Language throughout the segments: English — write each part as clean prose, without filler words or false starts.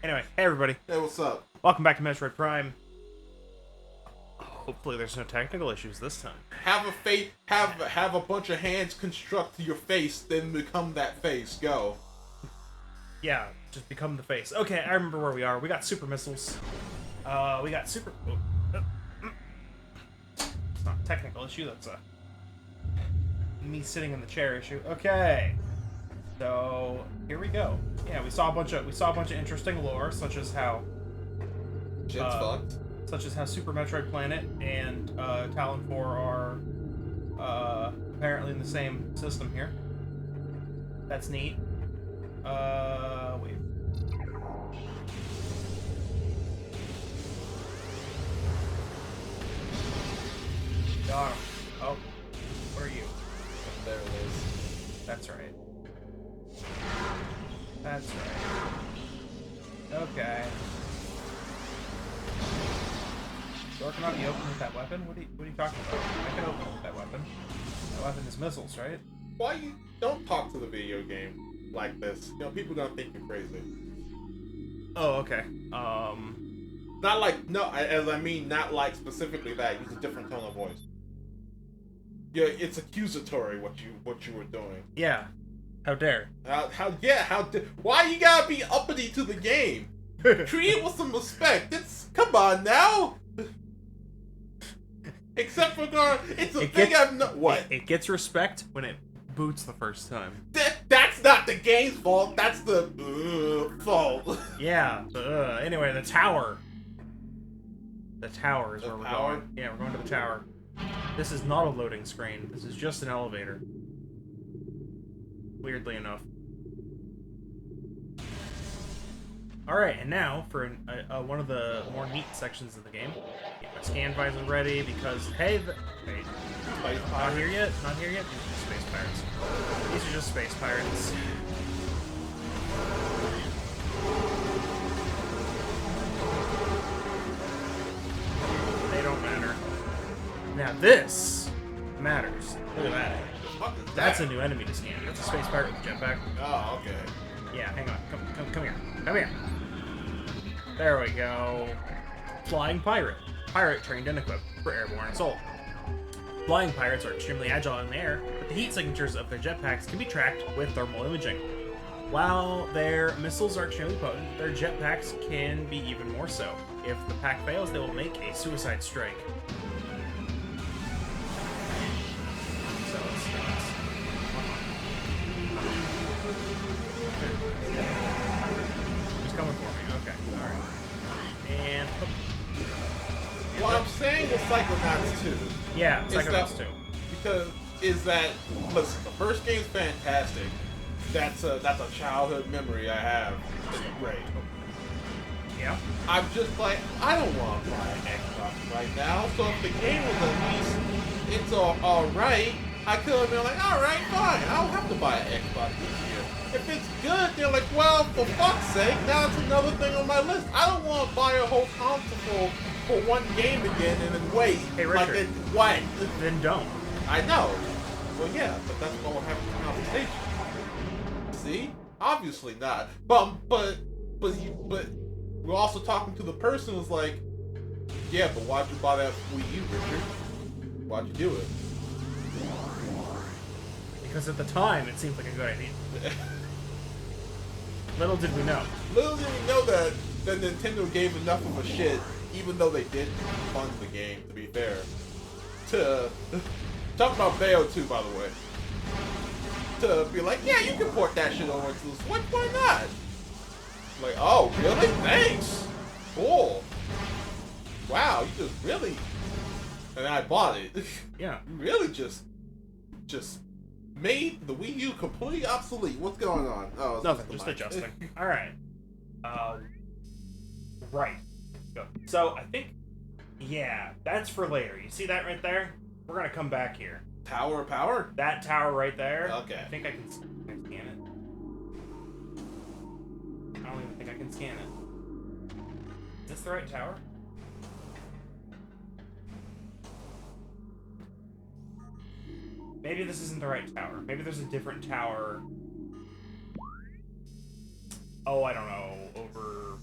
Anyway, hey everybody. Hey, what's up? Welcome back to Metroid Prime. Hopefully there's no technical issues this time. Have a bunch of hands construct your face, then become that face. Go. Yeah, just become the face. Okay, I remember where we are. We got super missiles. We got super... It's not a technical issue, that's a... me sitting in the chair issue. Okay. So, here we go. Yeah, we saw a bunch of interesting lore, such as how... Shit's fucked. Such as how Super Metroid Planet and Talon 4 are apparently in the same system here. That's neat. Wait. Got him. Oh, where are you? There it is. That's right. That's right. Okay. Door cannot be opened with that weapon? What are you talking about? I can open it with that weapon. That weapon is missiles, right? Why you don't talk to the video game like this? You know, people are gonna think you're crazy. Oh, okay. Not like I mean not like specifically that. Use a different tone of voice. Yeah, it's accusatory what you were doing. Yeah. How dare? Why you gotta be uppity to the game? Treat it with some respect. Come on now. Except for it's a thing I've no what? It gets respect when it boots the first time. That's not the game's fault. That's the fault. Yeah. Anyway, the tower. The tower is where we're tower? going. Yeah, we're going to the tower. This is not a loading screen. This is just an elevator. Weirdly enough. Alright, and now for one of the more neat sections of the game. Get my scan visor ready because, hey, wait. Not here yet? Not here yet? These are just space pirates. These are just space pirates. They don't matter. Now this matters. Look at that. That's a new enemy to scan. That's a space pirate with a jetpack. Oh, okay. Yeah, hang on. Come here. Come here. There we go. Flying pirate. Pirate trained and equipped for airborne assault. Flying pirates are extremely agile in the air, but the heat signatures of their jetpacks can be tracked with thermal imaging. While their missiles are extremely potent, their jetpacks can be even more so. If the pack fails, they will make a suicide strike. So He's coming for me. Okay, alright. And... What I'm saying with Psychonauts 2. Yeah, Psychonauts 2. Because listen, the first game's fantastic. That's a childhood memory I have. It's great. Yeah. I'm just like, I don't want to buy an Xbox right now. So if the game was at least, it's alright, I could have been like, alright, fine. I don't have to buy an Xbox this year. If it's good, they're like, well, for fuck's sake, now it's another thing on my list. I don't want to buy a whole console for one game again and then wait. Hey, Richard. What? Then don't. I know. Well, yeah, but that's what we're having this conversation. See? Obviously not. But we're also talking to the person who's like, yeah, but why'd you buy that Wii U, Richard? Why'd you do it? Because at the time, it seemed like a good idea. Little did we know. Little did we know that Nintendo gave enough of a shit, even though they did fund the game, to be fair. To talk about Bayo 2, by the way. To be like, yeah, you can port that shit over to the Switch, why not? Like, oh, really? Thanks. Cool. Wow, you just really... And I bought it. Yeah. You really just made the Wii U completely obsolete. What's going on? Oh, it's nothing. Just adjusting. All right. Right. Go. So I think, yeah, that's for later. You see that right there? We're gonna come back here. Tower of Power? That tower right there. Okay. I think I can scan it. I don't even think I can scan it. Is this the right tower? Maybe this isn't the right tower. Maybe there's a different tower. Oh, I don't know. Over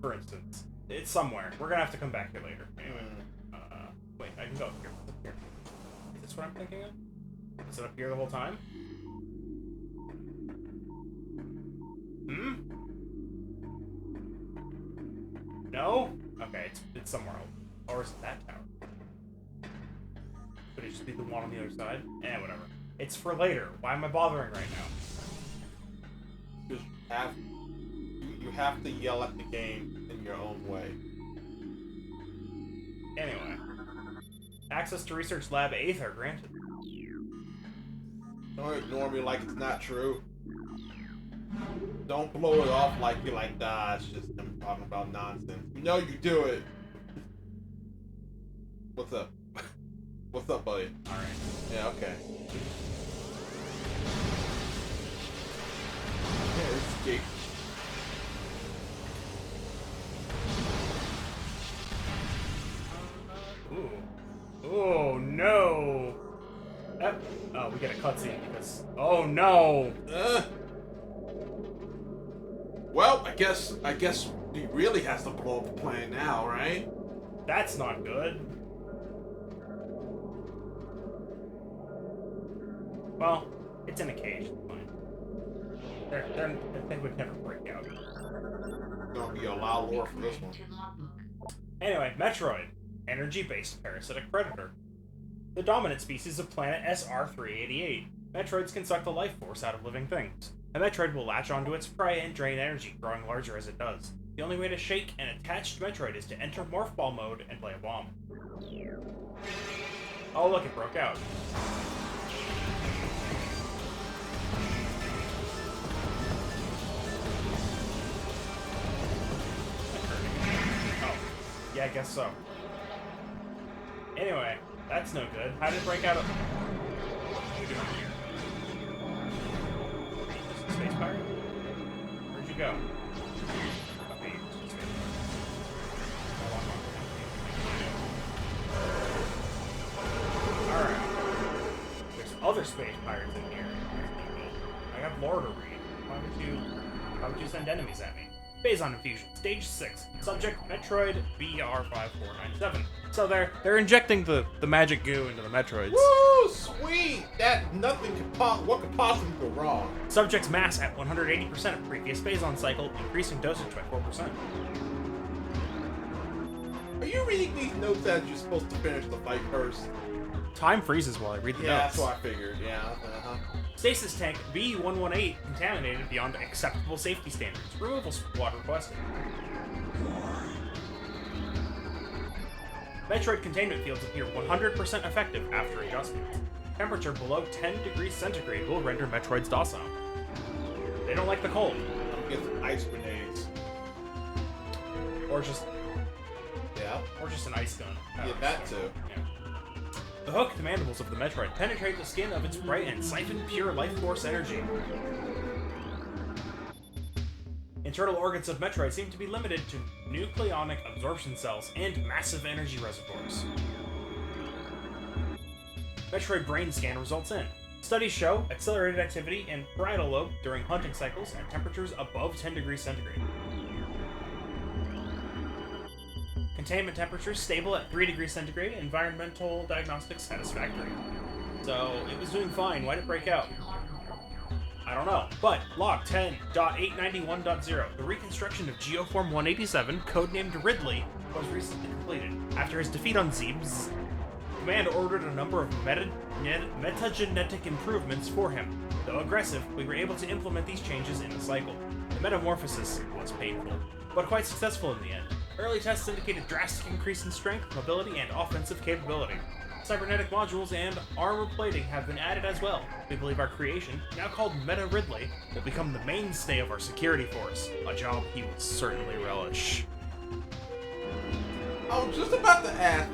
for instance. It's somewhere. We're gonna have to come back here later. Anyway. Wait, I can go up here. Here. Is this what I'm thinking of? Is it up here the whole time? Hmm? No? Okay, it's somewhere else. Or is it that tower? Could it just be the one on the other side? Whatever. It's for later. Why am I bothering right now? You have to yell at the game in your own way. Anyway. Access to Research Lab Aether granted. Don't ignore me like it's not true. Don't blow it off like you're like, nah, it's just them talking about nonsense. You know you do it. What's up? What's up, buddy? Alright. Yeah, okay. Escape. Ooh. Oh no! Oh, we get a cutscene because. Oh no! Well, I guess he really has to blow up the plan now, right? That's not good. Well, it's in a cage. It's fine. They would never break out. Gonna be a lot of lore for this one. Anyway, Metroid. Energy-based parasitic predator. The dominant species of planet SR-388. Metroids can suck the life force out of living things. A Metroid will latch onto its prey and drain energy, growing larger as it does. The only way to shake an attached Metroid is to enter Morph Ball mode and play a bomb. Oh look, it broke out. Oh, yeah, I guess so. Anyway, that's no good. How did it break out of... What are you doing here? Are you just a space pirate? Where'd you go? Okay, you're just a space pirate. Alright. There's other space pirates in here. I got lore to read. Why would you send enemies at me? Phazon Infusion, Stage 6. Subject, Metroid BR5497. So they're injecting the magic goo into the Metroids. Woo! Sweet! That nothing what could possibly go wrong? Subject's mass at 180% of previous Phazon cycle, increasing dosage by 4%. Are you reading these notes as you're supposed to finish the fight first? Time freezes while I read the notes. Yeah, that's what I figured. Yeah. Stasis Tank B118 contaminated beyond acceptable safety standards. Removal squad requested. Metroid containment fields appear 100% effective after adjustment. Temperature below 10 degrees centigrade will render Metroids docile. They don't like the cold. I'm getting some ice grenades. Or just... Yeah? Or just an ice gun. Yeah, that too. Yeah. The hooked mandibles of the Metroid penetrate the skin of its prey and siphon pure life force energy. Internal organs of Metroid seem to be limited to nucleonic absorption cells and massive energy reservoirs. Metroid brain scan results in. Studies show accelerated activity in parietal lobe during hunting cycles at temperatures above 10 degrees centigrade. Containment temperatures stable at 3 degrees centigrade. Environmental diagnostics satisfactory. So, it was doing fine. Why'd it break out? I don't know. But, log 10.891.0. The reconstruction of Geoform 187, codenamed Ridley, was recently completed. After his defeat on Zebes, Command ordered a number of metagenetic improvements for him. Though aggressive, we were able to implement these changes in the cycle. The metamorphosis was painful, but quite successful in the end. Early tests indicated drastic increase in strength, mobility, and offensive capability. Cybernetic modules and armor plating have been added as well. We believe our creation, now called Meta Ridley, will become the mainstay of our security force, a job he will certainly relish. I was just about to ask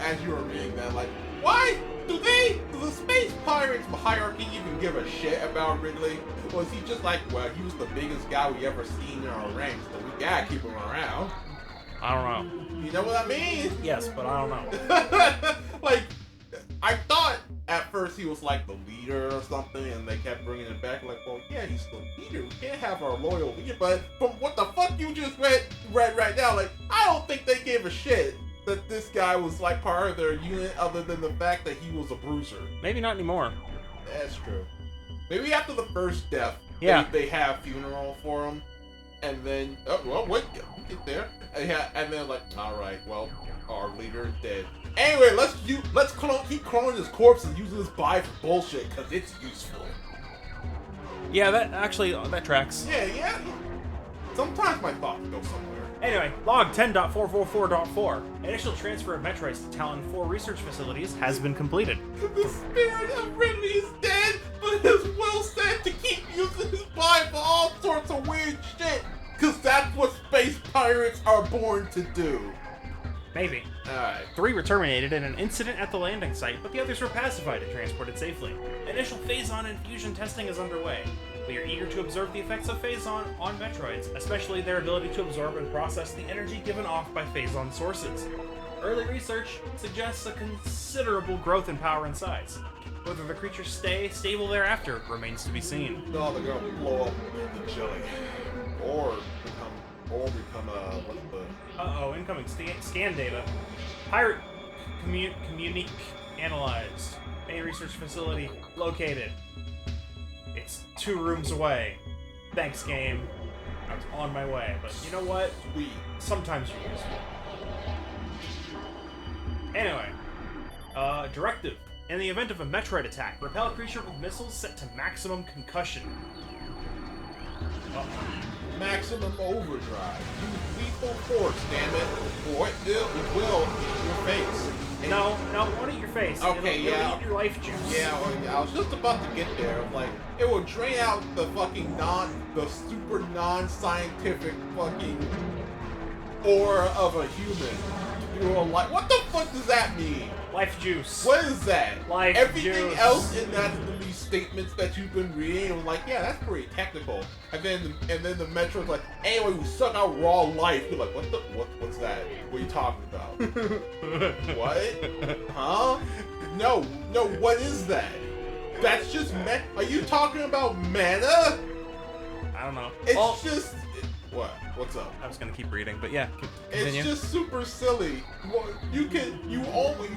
as you were reading that, like, why do the space pirates hierarchy even give a shit about Ridley? Or is he just like, well, he was the biggest guy we ever seen in our ranks, so we gotta keep him around? I don't know. You know what I mean? Yes, but I don't know. Like, I thought at first he was like the leader or something, and they kept bringing it back like, well, yeah, he's the leader. We can't have our loyal leader. But from what the fuck you just read right now, like, I don't think they gave a shit that this guy was like part of their unit, other than the fact that he was a bruiser. Maybe not anymore. That's true. Maybe after the first death, Yeah. they have funeral for him, and then well, wait, we'll get there. And then like, all right, well, our leader is dead. Anyway, let's keep cloning his corpse and using his body for bullshit because it's useful. Yeah, that tracks. Yeah. Sometimes my thoughts go somewhere. Anyway, log 10.444.4. Initial transfer of Metroids to Talon 4 research facilities has been completed. The spirit of Ridley is dead, but his will said to keep using his body for all sorts of weird shit. Cause that's what space pirates are born to do. Maybe. Alright. 3 were terminated in an incident at the landing site, but the others were pacified and transported safely. Initial Phazon and fusion testing is underway. We are eager to observe the effects of Phazon on Metroids, especially their ability to absorb and process the energy given off by Phazon sources. Early research suggests a considerable growth in power and size. Whether the creatures stay stable thereafter remains to be seen. No, they're gonna blow up the jelly. Or become what's the... Uh-oh, incoming scan data. Pirate communique analyzed. Main research facility located. It's 2 rooms away. Thanks, game. I was on my way, but you know what? Sweet. Sometimes you're useful. Anyway, directive. In the event of a Metroid attack, repel a creature with missiles set to maximum concussion. Maximum overdrive. Use lethal force, damn it. Or it will eat your face. No, it won't eat your face. Okay, it'll eat your life juice. Yeah, I was just about to get there. Like, it will drain out the fucking the super non-scientific fucking aura of a human. You are like, what the fuck does that mean? Life juice. What is that? Life Everything juice. else in these statements that you've been reading, I'm like, yeah, that's pretty technical. And then the Metroid's like, anyway, we suck out raw life. You're like, what's that? What are you talking about? What? Huh? No, what is that? That's just Are you talking about mana? I don't know. It's just... What? What's up? I was gonna keep reading, but yeah, continue. It's just super silly. Well, you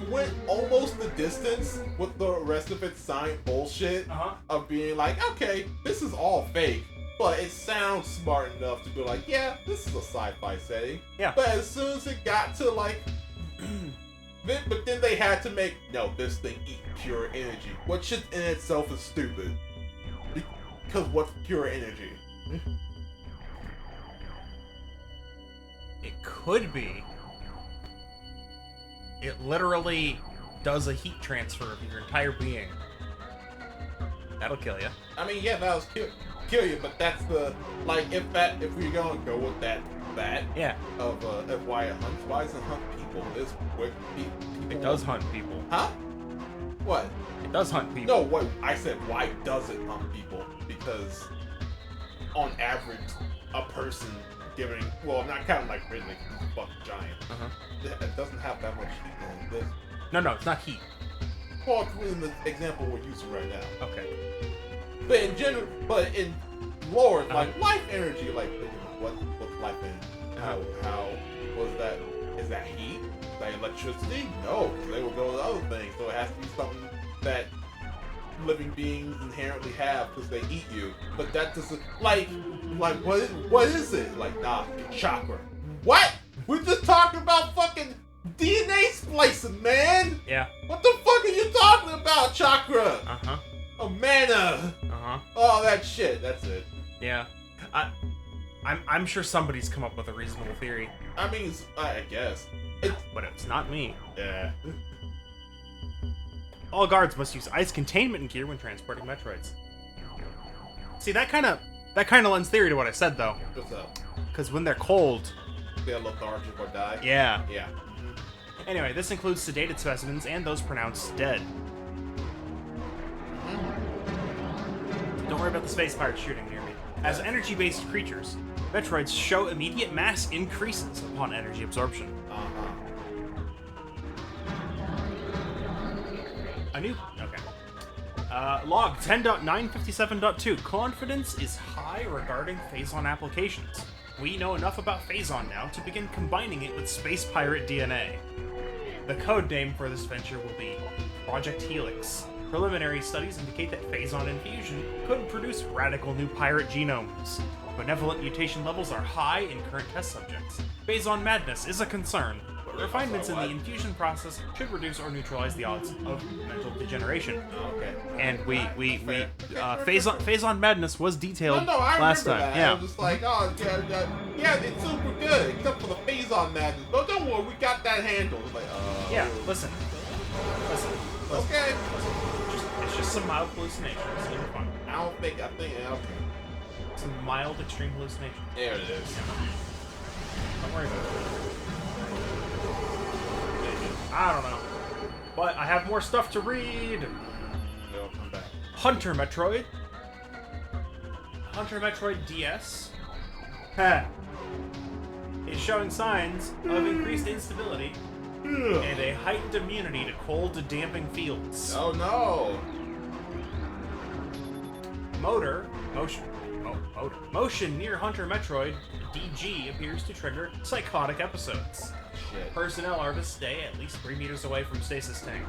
went almost the distance with the rest of its science bullshit of being like, okay, this is all fake, but it sounds smart enough to be like, yeah, this is a sci-fi setting. Yeah. But as soon as it got to like, but then they had to make, no, this thing eats pure energy, which in itself is stupid. Because what's pure energy? It could be. It literally does a heat transfer of your entire being. That'll kill you. I mean, yeah, that'll kill you, but that's the, like, if we're gonna go with that yeah, of why it hunts, why does it hunt people? It's where people it does hunt people. Huh? What? It does hunt people. No, what I said, why does it hunt people? Because on average, a person giving, well, not counting like Ridley, he's a fucking giant. It doesn't have that much heat in it. No, it's not heat. Well, it's in the example we're using right now. Okay. But in general, in lore, like life energy, like what's life energy? How was that? Is that heat? Is that electricity? No, because they will go to other things. So it has to be something that living beings inherently have because they eat you. But that doesn't like what is it? Like chakra. What? We're just talking about fucking DNA splicing, man. Yeah. What the fuck are you talking about, chakra? Oh, mana. Oh, that shit. That's it. Yeah. I'm sure somebody's come up with a reasonable theory. I mean, I guess. But it's not me. Yeah. All guards must use ice containment gear when transporting Metroids. See, that kind of lends theory to what I said, though. What's up? Because when they're cold... They're lethargic or die? Yeah. Yeah. Anyway, this includes sedated specimens and those pronounced dead. Don't worry about the space pirates shooting near me. As energy-based creatures, Metroids show immediate mass increases upon energy absorption. Okay. Log 10.957.2. Confidence is high regarding Phazon applications. We know enough about Phazon now to begin combining it with Space Pirate DNA. The code name for this venture will be Project Helix. Preliminary studies indicate that Phazon infusion could produce radical new pirate genomes. Benevolent mutation levels are high in current test subjects. Phazon madness is a concern, but refinements in the infusion process should reduce or neutralize the odds of mental degeneration. Okay. And Phazon madness was detailed No, I last remember time. that. Yeah. I was just like, oh, yeah, it's super good, except for the Phazon madness. But don't worry, we got that handled. It's like, Yeah, listen. Okay. It's just some mild hallucinations. It'll be fun. I think, okay. Some mild extreme hallucinations. There it is. Don't worry about it. I don't know. But I have more stuff to read. No, come back. Hunter Metroid DS is showing signs of increased instability and a heightened immunity to cold, damping fields. Oh no! Motion near Hunter Metroid DG appears to trigger psychotic episodes. Shit. Personnel are to stay at least 3 meters away from Stasis Tank.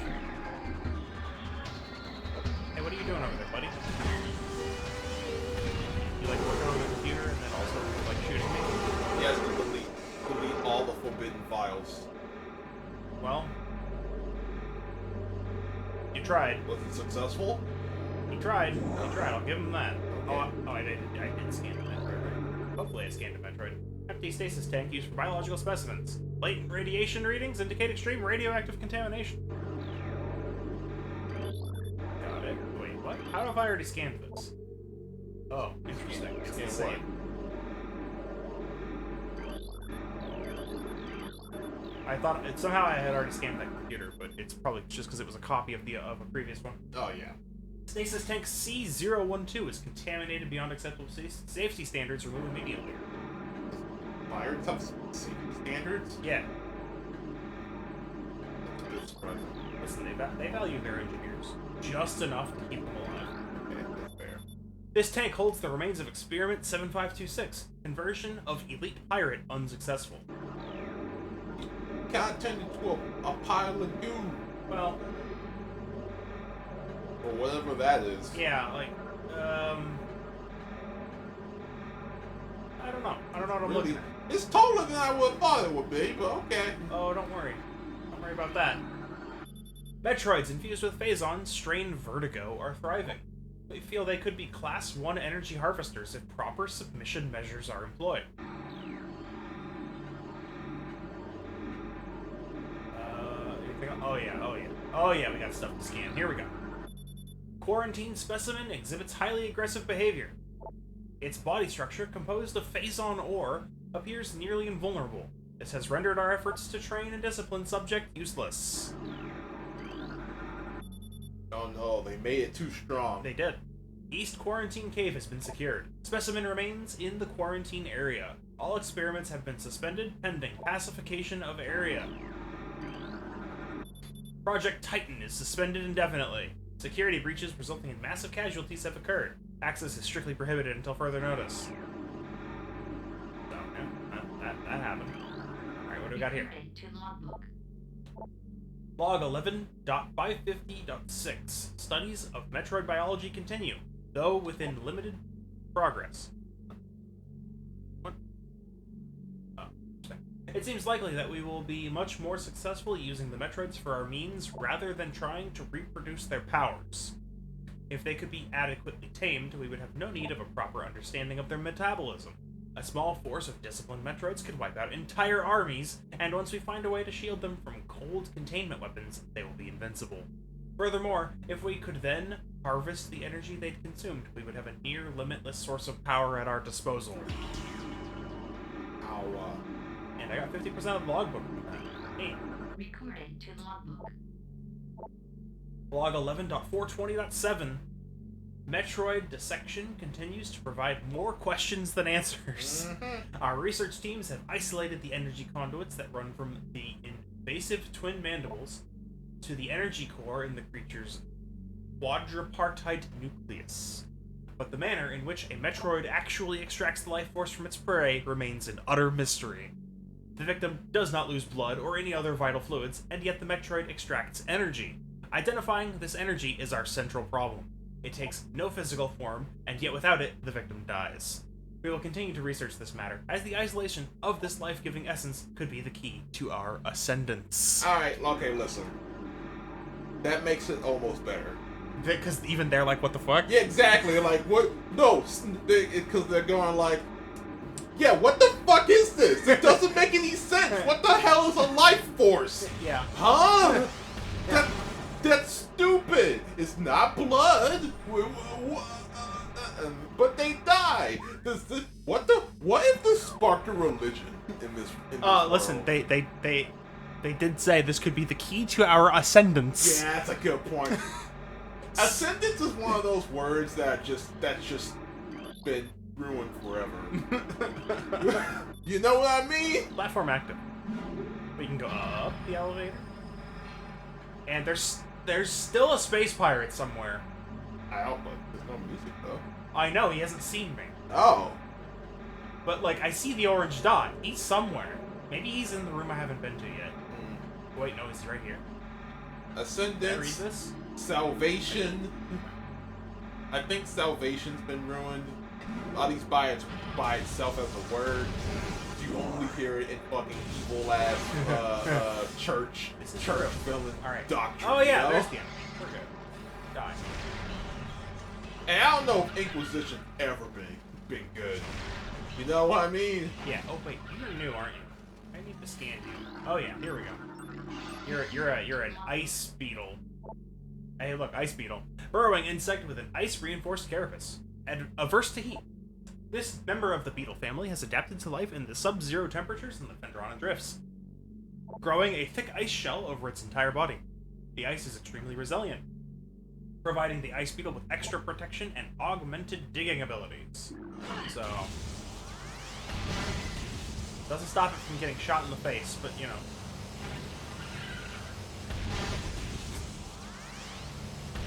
Hey, what are you doing over there, buddy? You like working on the computer and then also like shooting me? Yes, delete all the forbidden files. Well, you tried. Was it successful? He tried. I'll give him that. I did scan the Metroid. Right? Hopefully I scanned a Metroid. Empty stasis tank used for biological specimens. Latent radiation readings indicate extreme radioactive contamination. Got it. Wait, what? How have I already scanned this? Oh, interesting. It's the same. I thought somehow I had already scanned that computer, but it's probably just because it was a copy of a previous one. Oh yeah. Stasis Tank C012 is contaminated beyond acceptable safety standards. Remove immediately. Pirates have safety standards? Yeah. That's a bit surprising. Listen, they value their engineers just enough to keep them alive. Okay, that's fair. This tank holds the remains of Experiment 7526. Conversion of Elite Pirate unsuccessful. Can't turn into a pile of goo. Well, or whatever that is. yeah, like, I don't know. I don't know what I'm looking at. It's taller than I would have thought it would be, but okay. Oh, don't worry. Don't worry about that. Metroids infused with Phazon, strain Vertigo, are thriving. We feel they could be Class 1 energy harvesters if proper submission measures are employed. Oh yeah, we got stuff to scan. Here we go. Quarantine specimen exhibits highly aggressive behavior. Its body structure, composed of Phazon ore, appears nearly invulnerable. This has rendered our efforts to train and discipline subject useless. Oh no, they made it too strong. They did. East Quarantine Cave has been secured. Specimen remains in the quarantine area. All experiments have been suspended pending pacification of area. Project Titan is suspended indefinitely. Security breaches resulting in massive casualties have occurred. Access is strictly prohibited until further notice. So, yeah, that happened. Alright, what do we got here? Log 11.550.6. Studies of Metroid biology continue, though within limited progress. What? Oh, interesting. It seems likely that we will be much more successful using the Metroids for our means rather than trying to reproduce their powers. If they could be adequately tamed, we would have no need of a proper understanding of their metabolism. A small force of disciplined Metroids could wipe out entire armies, and once we find a way to shield them from cold containment weapons, they will be invincible. Furthermore, if we could then harvest the energy they'd consumed, we would have a near limitless source of power at our disposal. And I got 50% of the logbook from that. Hey. Recording to logbook. Log 11.420.7. Metroid dissection continues to provide more questions than answers. Our research teams have isolated the energy conduits that run from the invasive twin mandibles to the energy core in the creature's quadripartite nucleus. But the manner in which a Metroid actually extracts the life force from its prey remains an utter mystery. The victim does not lose blood or any other vital fluids, and yet the Metroid extracts energy. Identifying this energy is our central problem. It takes no physical form, and yet without it, the victim dies. We will continue to research this matter, as the isolation of this life-giving essence could be the key to our ascendance. Alright, okay, listen. That makes it almost better. Because even they're like, what the fuck? Yeah, exactly. Like, what? No, because they're going like, yeah, what the fuck is this? It doesn't make any sense. What the hell is a life force? Yeah. Huh? That's stupid. It's not blood. But they die. What if this sparked a religion in this Listen, world? they did say this could be the key to our ascendance. Yeah, that's a good point. Ascendance is one of those words that's just been ruined forever. You know what I mean? Platform active. We can go up the elevator. And there's still a space pirate somewhere. I hope, but there's no music though. I know, he hasn't seen me. Oh. But, like, I see the orange dot. He's somewhere. Maybe he's in the room I haven't been to yet. Wait, no, he's right here. Can I read Ascendance, this? salvation. I think salvation's been ruined. At least by itself as a word. You only hear it in fucking evil ass church villain doctrine. Oh, yeah, you know? there's the end. We're good. Die. And I don't know if Inquisition's ever been good. You know what I mean? Yeah. Oh wait, you're new, aren't you? I need to scan you. Oh yeah, here we go. You're an ice beetle. Hey, look, ice beetle, burrowing insect with an ice-reinforced carapace, and averse to heat. This member of the beetle family has adapted to life in the sub-zero temperatures in the Phendrana drifts, growing a thick ice shell over its entire body. The ice is extremely resilient, providing the ice beetle with extra protection and augmented digging abilities. So, doesn't stop it from getting shot in the face, but you know.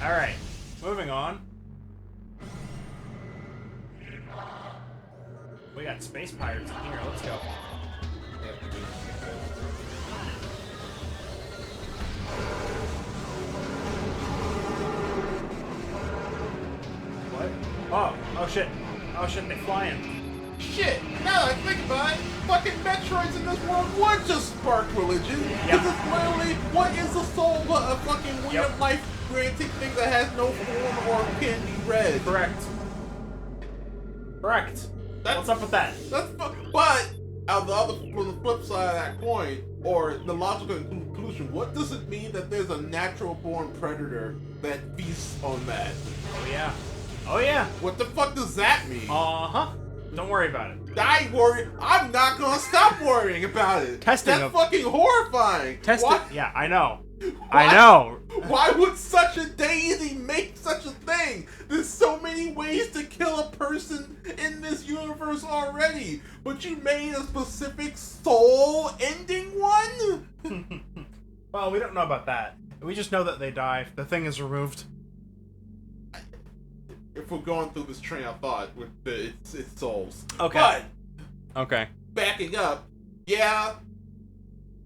Alright, moving on. We got space pirates in here, let's go. What? Oh shit. Oh shit, they flying. Shit! Now that I think about it, fucking Metroids in this world would just spark religion. Yeah. Because it's literally, what is the soul but a fucking weird life-granting thing that has no form or can be read? Correct. What's up with that? But, on the flip side of that coin, or the logical conclusion, what does it mean that there's a natural-born predator that feasts on that? Oh yeah. Oh yeah. What the fuck does that mean? Uh-huh. Don't worry about it. I worry. I'm not gonna stop worrying about it. That's fucking horrifying. Yeah, I know. I know. Why would such a deity make such a thing? There's so many ways to kill a person in this universe already, but you made a specific soul-ending one? Well, we don't know about that. We just know that they die. The thing is removed. If we're going through this train of thought with its souls. Okay. But, okay. Backing up, yeah,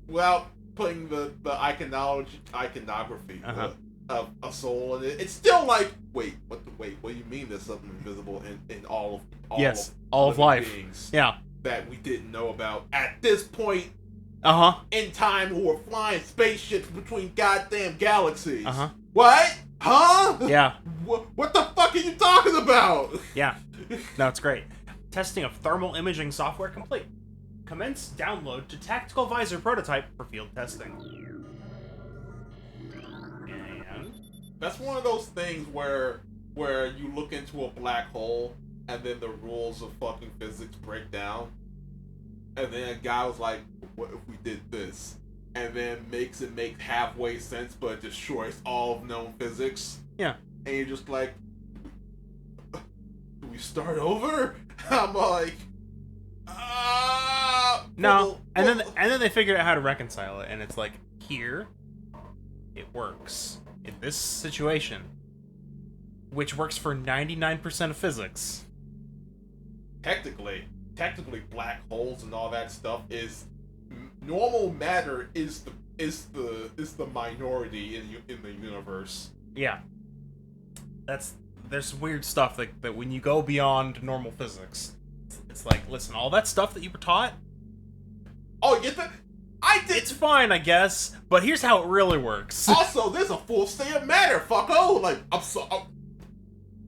without putting the iconography of a soul in it, it's still like, wait, what do you mean there's something invisible in all of life beings that we didn't know about at this point in time who were flying spaceships between goddamn galaxies? What? Huh? Yeah. What the fuck are you talking about? Yeah. No, it's great. Testing of thermal imaging software complete. Commence download to tactical visor prototype for field testing. And that's one of those things where you look into a black hole and then the rules of fucking physics break down. And then a guy was like, what if we did this? And then makes it make halfway sense, but destroys all of known physics. Yeah. And you're just like, do we start over? I'm like, no. And then they figured out how to reconcile it, and it's like, here, it works. In this situation, which works for 99% of physics. Technically, black holes and all that stuff is normal matter is the minority in the universe. Yeah. There's weird stuff that when you go beyond normal physics, it's like, listen, all that stuff that you were taught, oh, you get that? I did. it's fine, I guess, but here's how it really works. Also, there's a full state of matter, fucko. Like,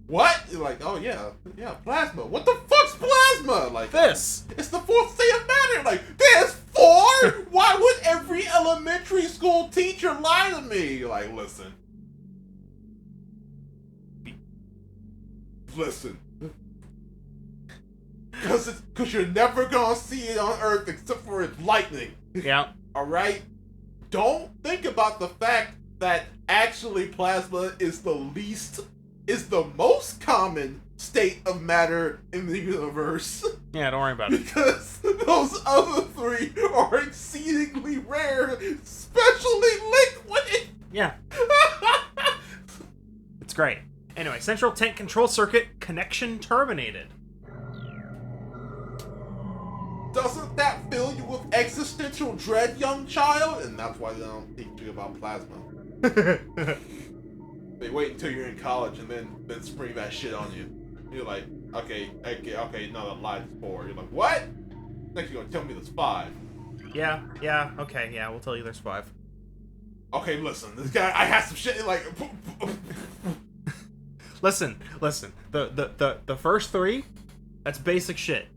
what? You're like, oh yeah, plasma. What the fuck's plasma? Like This. It's the fourth state of matter. Like, there's four? Why would every elementary school teacher lie to me? Like, listen. Because you're never gonna see it on Earth except for its lightning. Yeah. Alright? Don't think about the fact that actually plasma is the most common state of matter in the universe. Yeah, don't worry about it. Because those other three are exceedingly rare, especially liquid. Yeah. It's great. Anyway, central tank control circuit connection terminated. Doesn't that fill you with existential dread, young child? And that's why they don't teach you about plasma. They wait until you're in college and then spring that shit on you. You're like, okay, no, that lies 4. You're like, what? Next you're gonna tell me there's 5. Yeah, okay, yeah, we'll tell you there's 5. Okay, listen, this guy, I had some shit like... Listen, the first 3, that's basic shit.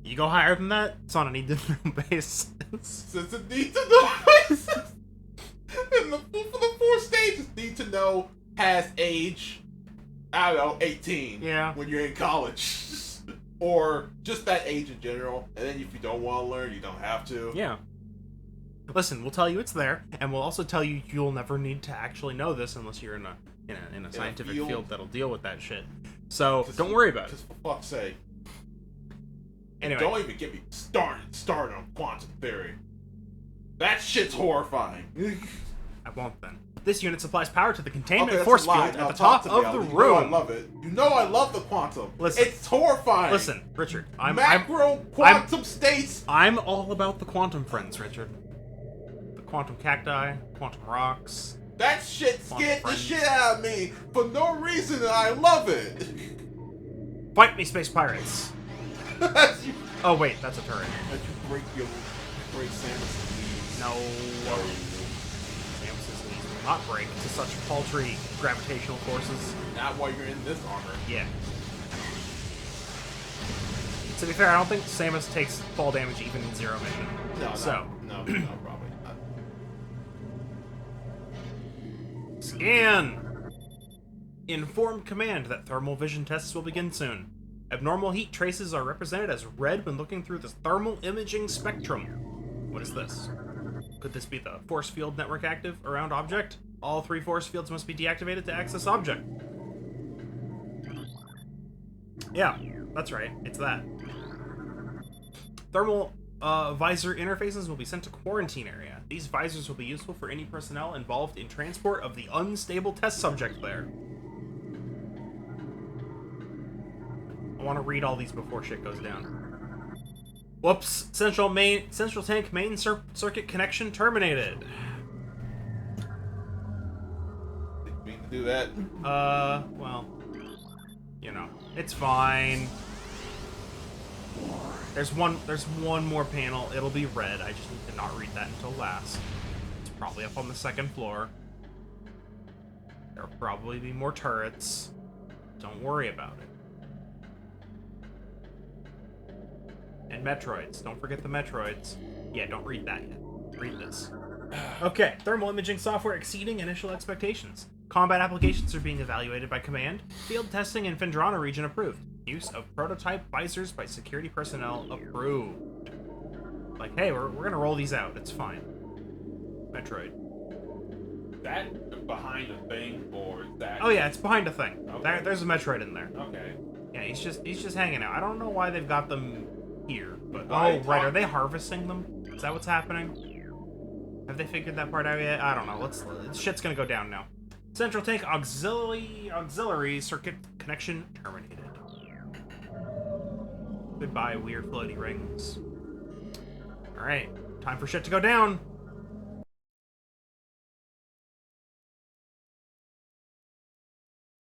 You go higher than that, it's on a need-to-know basis. Since it need-to-know basis, and for the 4 stages, need-to-know has age, I don't know, 18. Yeah. When you're in college. Or just that age in general. And then if you don't want to learn, you don't have to. Yeah. Listen, we'll tell you it's there, and we'll also tell you you'll never need to actually know this unless you're in a scientific field that'll deal with that shit. So don't worry about it. Just for fuck's sake. Anyway. Don't even get me started on quantum theory. That shit's horrifying. I won't then. This unit supplies power to the containment Okay, force that's a lie. field Now at the top of the You know room. I love it. You know I love the quantum. Listen. It's horrifying. Listen, Richard. Quantum states. I'm all about the quantum friends, Richard. The quantum cacti, quantum rocks. That shit Quantum scared the friends. shit out of me for no reason, and I love it. Fight me, space pirates. As you Oh wait, that's a turret. break Samus' knees. No. Samus's knees will not break to such paltry gravitational forces. Not while you're in this armor. Yeah. To be fair, I don't think Samus takes fall damage even in zero mission. No, So. no, probably not. Scan! Informed command that thermal vision tests will begin soon. Abnormal heat traces are represented as red when looking through the thermal imaging spectrum. What is this? Could this be the force field network active around object? All 3 force fields must be deactivated to access object. Yeah, that's right. It's that. Thermal visor interfaces will be sent to quarantine area. These visors will be useful for any personnel involved in transport of the unstable test subject there. I want to read all these before shit goes down. Whoops! Central tank main circuit connection terminated. Didn't mean to do that. Well, you know, it's fine. There's one more panel. It'll be red. I just need to not read that until last. It's probably up on the 2nd floor. There'll probably be more turrets. Don't worry about it. And Metroids. Don't forget the Metroids. Yeah, don't read that yet. Read this. Okay, thermal imaging software exceeding initial expectations. Combat applications are being evaluated by command. Field testing in Phendrana region approved. Use of prototype visors by security personnel approved. Like, hey, we're gonna roll these out. It's fine. Metroid. That behind a thing or that? Oh yeah, it's behind a thing. Okay. There's a Metroid in there. Okay. Yeah, he's just hanging out. I don't know why they've got them here, but Why oh right, are they harvesting them? Is that what's happening? Have they figured that part out yet? I don't know. Shit's gonna go down now. Central tank auxiliary circuit connection terminated. Goodbye, weird floaty rings. Alright, time for shit to go down.